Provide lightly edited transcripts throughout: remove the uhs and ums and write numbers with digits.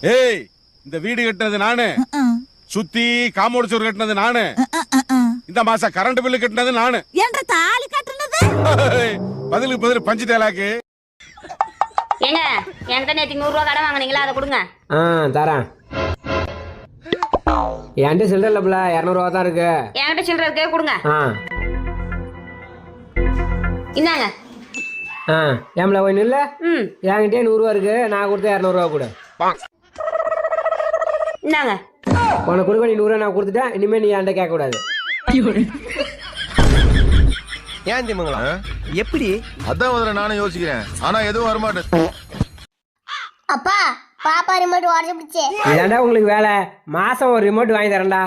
ஏய், இந்த வீடு கட்டினது நானு, சுத்தி காம்பவுண்ட் சுவர் கட்டினது நானு, இந்த மாசம் கரண்ட் பில்லு கட்டினது நானு. என்ற தாலி கட்டினது பதிலுக்கு பதில் பஞ்சு தேலாக்கு. ஏங்க என்கிட்ட நேற்று 100 ரூபா கடன் வாங்கினீங்களா, அதை கொடுங்க. தரேன். என்கிட்ட சில்லற இல்ல, 200 ரூபா தான் இருக்கு. என்கிட்ட சில்லற இருக்கு, கொடுங்க. இந்தாங்க. ஏம்ல ஒண்ணு இல்ல, என்கிட்ட 100 ரூபா இருக்கு, நான் கொடுத்த 200 ரூபா கொடு. இந்தாங்க. உனக்கு கொடுக்க நீ 100 ரூபா நான் கொடுத்துட்டேன், இனிமே நீ என்கிட்ட கேட்க கூடாது. ஏன் திமுங்களா எப்படி? அதான் முதல்ல நானும் யோசிக்கிறேன், ஆனா எதுவும் வரமாட்டேன். அப்பா பாப்பா ரிமோட் உடஞ்சிடுச்சு. இதாண்டா உங்களுக்கு வேலை, மாசம் ஒரு ரிமோட் வாங்கி தரேன்டா.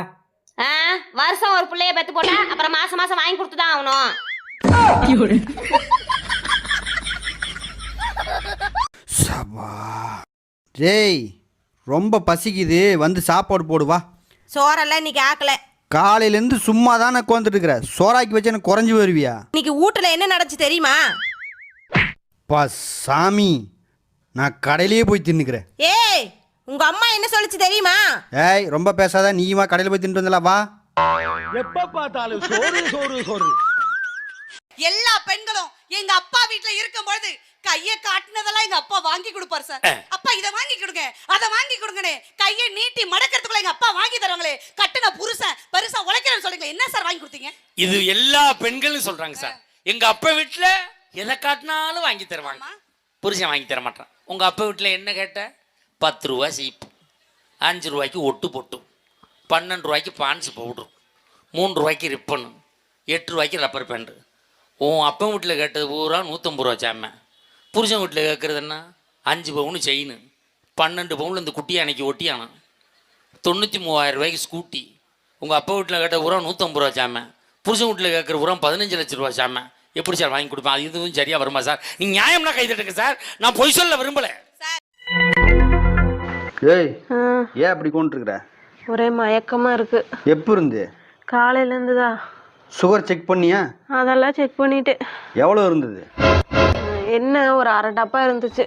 வருஷம் ஒரு பிள்ளைய பெத்து போட்டா அப்புறம் மாசம் மாசம் வாங்கி கொடுத்துதான் ஆகணும். டேய் ரொம்ப பசிக்குது, வந்து சாப்பாடு போடுவா. சோறெல்லாம் இன்னைக்கு ஆக்கல. காலையிலேருந்து சும்மா தானே உட்காந்துட்டு இருக்கிற, சோறாக்கி வச்சு எனக்கு குறைஞ்சி வருவியா? இன்னைக்கு வீட்டுல என்ன நடந்துச்சு தெரியுமா? பா சாமி, நான் கடையிலேயே போய் தின்னுக்கிறேன். ஏய், உங்க அம்மா என்ன சொல்லுச்சு தெரியுமா? ஏய் ரொம்ப பேசாத, நீயுமா கடையில் போய் தின்ட்டு வந்தல, வா. எப்ப பார்த்தாலும் சோறு சோறு சோறு. எல்லா பெண்களும் எங்க அப்பா வீட்டுல இருக்கும்போது கையை காட்டினதெல்லாம் எங்க அப்பா வாங்கி கொடுப்பாரு சார். அப்பா இதை வாங்கி கொடுங்க, அதை வாங்கி கொடுங்கன்னு கையை நீட்டி மடக்கிறதுக்குள்ள எங்க அப்பா வாங்கி தருவாங்களே. கட்டுன புருஷன் பெருசா உழைக்கிறேன்னு சொல்றீங்க, என்ன சார் வாங்கி கொடுத்தீங்க? இது எல்லா பெண்களும் சொல்றாங்க சார். எங்க அப்பா வீட்டுல எதை காட்டினாலும் வாங்கி தருவாங்க, புருஷன் வாங்கி தர மாட்டான். உங்க அப்பா வீட்டுல என்ன கேட்ட? 10 ரூபா சீப்பு, 5 ரூபாய்க்கு ஒட்டு பொட்டு, 12 ரூபாய்க்கு பான்ஸ் பவுடர், 3 ரூபாய்க்கு ரிப்பனு, 8 ரூபாய்க்கு ரப்பர் பேண்ட். உன் அப்பா வீட்டில் கேட்டது பூரா 150 ரூபா சாமை. புருஷன் வீட்டில் கேட்குறதுன்னா 5 பவுன் செயின், 12 பவுனில் இந்த குட்டியை அன்னைக்கு ஒட்டியானா, 93,000 ரூபாய்க்கு ஸ்கூட்டி. உங்கள் அப்பா வீட்டில் கேட்ட பூரா 150 ரூபா சாமை, புருஷன் வீட்டில் கேட்குற பூரா 15 லட்ச ரூபா சாமை. எப்படி சார் வாங்கி கொடுப்பேன்? அது இதுவும் சரியாக வருமா சார்? நீங்கள் நியாயம்னா கைதட்டுங்க சார், நான் பொய் சொல்ல விரும்பலை. ஏய் ஏன் அப்படி கொண்டுருக்குற? ஒரே மயக்கமா இருக்கு. எப்போ இருந்து? காலையில இருந்துதா. சுகர் செக் பண்ணியா? அதெல்லாம் செக் பண்ணிட்டேன். எவ்வளோ இருந்தது? என்ன ஒரு 1/2 டப்பா இருந்துச்சு.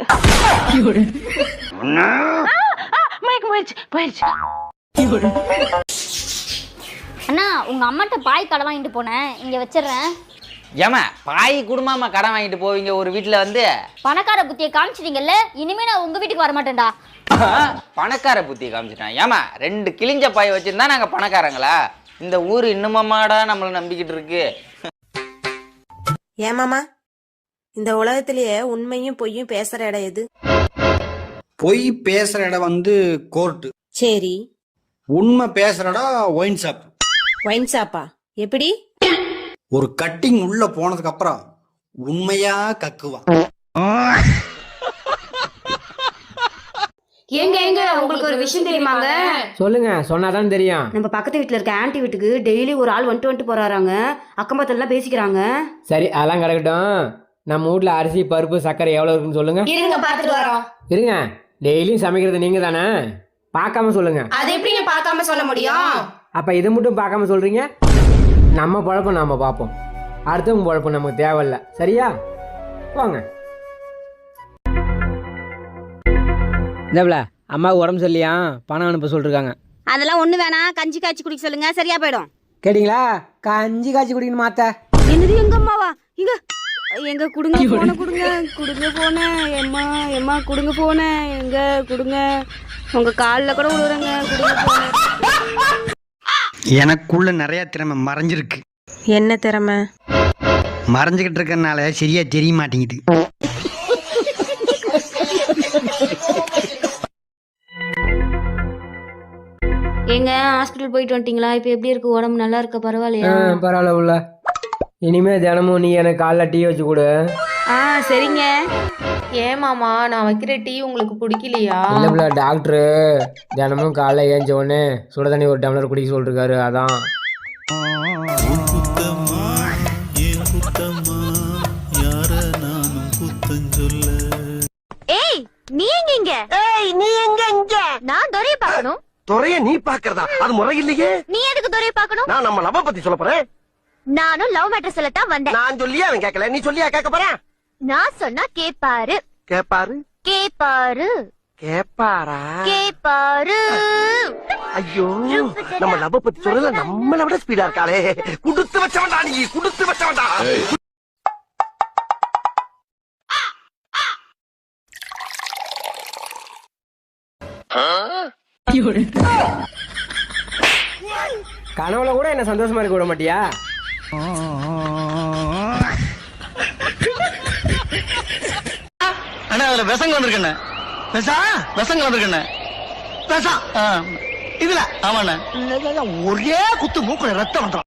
மயக்கம் போயிடுச்சு. அண்ணா, உங்க அம்மாட்ட பாய் கடை வாங்கிட்டு போனேன், இங்க வச்சிடுறேன். ஏமா பாய் குடும்பமா கடன் வாங்கிட்டு போவீங்க ஒரு வீட்டுல வந்து? பணக்கார புத்தியை காமிச்சிட்டீங்கல்ல, இனிமே நான் உங்க வீட்டுக்கு வர மாட்டேன்டா. பணக்கார புத்தியை காமிச்சிட்டேன்? ஏமா 2 கிழிஞ்ச பாய் வச்சிருந்தா நாங்க பணக்காரங்களா? இந்த ஊர் இன்னுமாடா நம்மள நம்பிக்கிட்டு இருக்கு. ஏமாமா, இந்த உலகத்திலேயே உண்மையும் பொய்யும் பேசுற இடம் எது? பொய் பேசுற இடம் வந்து கோர்ட்டு. சரி, உண்மை பேசுற இடம் ஒயின் ஷாப். ஒயின் ஷாப்பா? எப்படி? ஒரு கட்டிங் உள்ள போனதுக்கு அப்புறம் உண்மையா கக்குவான். எங்க உங்களுக்கு ஒரு விஷயம் தெரியுமாங்க? சொல்லுங்க, சொன்னாதான் தெரியும். நம்ம பக்கத்து வீட்டுல இருக்க ஆன்டி வீட்டுக்கு டெய்லி ஒரு ஆள் வந்துட்டு போறாங்க, அக்கம் பக்கத்துல பேசிக்கிறாங்க. சரி, அதெல்லாம் கிடக்கட்டும். நம்ம வீட்ல அரிசி பருப்பு சர்க்கரை எவ்வளவு இருக்குன்னு சொல்லுங்க. இருங்க, பார்த்துட்டு வரோம். இருங்க, டெய்லியும் சமைக்கிறது நீங்க தானே, பார்க்காம சொல்லுங்க. அது எப்படிங்க பார்க்காம சொல்ல முடியும்? அப்ப இதை மட்டும் பார்க்காம சொல்றீங்க? நம்ம பழப்பம் நாம பார்ப்போம், அடுத்தவங்க பழப்பம் நமக்கு தேவையில்ல. சரியா? போங்க. இந்தப்ல அம்மாவுக்கு உடம்பு சரியில்லையா, பணம் அனுப்ப சொல்லிருக்காங்க. அதெல்லாம் ஒண்ணு வேணாம், கஞ்சி காய்ச்சி குடிக்க சொல்லுங்க, சரியா போயிடும். கேட்டீங்களா? கஞ்சி காய்ச்சி குடிக்கணும் மாத்த. என்னது எங்க அம்மாவா? எங்க கொடுங்க போன, கொடுங்க போன, எம்மா கொடுங்க போன, எங்க கொடுங்க, உங்க காலில் கூட விடுறேங்க, கொடுங்க போன. எனக்குள்ள நிறைய திறமை மறைஞ்சிருக்கு. என்ன திறமை? மறைஞ்சுக்கிட்டு இருக்கறனால சரியா தெரிய மாட்டேங்குது. எங்க ஹாஸ்பிட்டல் போயிட்டு வந்துட்டீங்களா? இப்ப எப்படி இருக்கு உடம்பு? நல்லா இருக்க? பரவாயில்லையா? பரவாயில்ல உள்ள. இனிமே தினமும் நீ எனக்கு காலைல டீ வச்சு கொடு. சரிங்க. ஏமாமா, நான் வைக்கிற டீ உங்களுக்கு பிடிக்கலையா? இல்ல, டாக்டரு தினமும் காலைல ஏஞ்ச உடனே சுட தண்ணி ஒரு டம்ளர் குடிக்க சொல்லிருக்காரு, அதான். ஏய், நீ எங்க இங்க? நான் துரைய பார்க்கணும். துறைய நீ பாக்குறதா? அது முறை இல்லையே. நீ எதுக்கு துரைய பார்க்கணும்? நான் நம்ம லவ் பத்தி சொல்ல போறேன். நானும் லவ் மேட்டர் சொல்லத்தான் வந்தேன். நான் சொல்லியா அவன் கேட்கல, நீ சொல்லியா கேட்க போறேன்? நான் சொன்னா கேப்பாரு. கேப்பாரு. கேப்பாரா கேப்பாரு ஐயோ நம்ம லவ் பத்தி சொல்றதுல நம்மள விட ஸ்பீடா இருக்காளே குடுத்து வச்சவன்டா நீ குடுத்து வச்சவன்டா கனவுல கூட என்ன சந்தோஷமா இருக்க விட மாட்டியா? அண்ணா அதுல விஷங்க வந்திருக்கண்ணே விஷங்க வந்திருக்கண்ணே இதுல ஆமாண்ணே ஒரே குத்து மூக்குல ரத்தம் வந்துடும்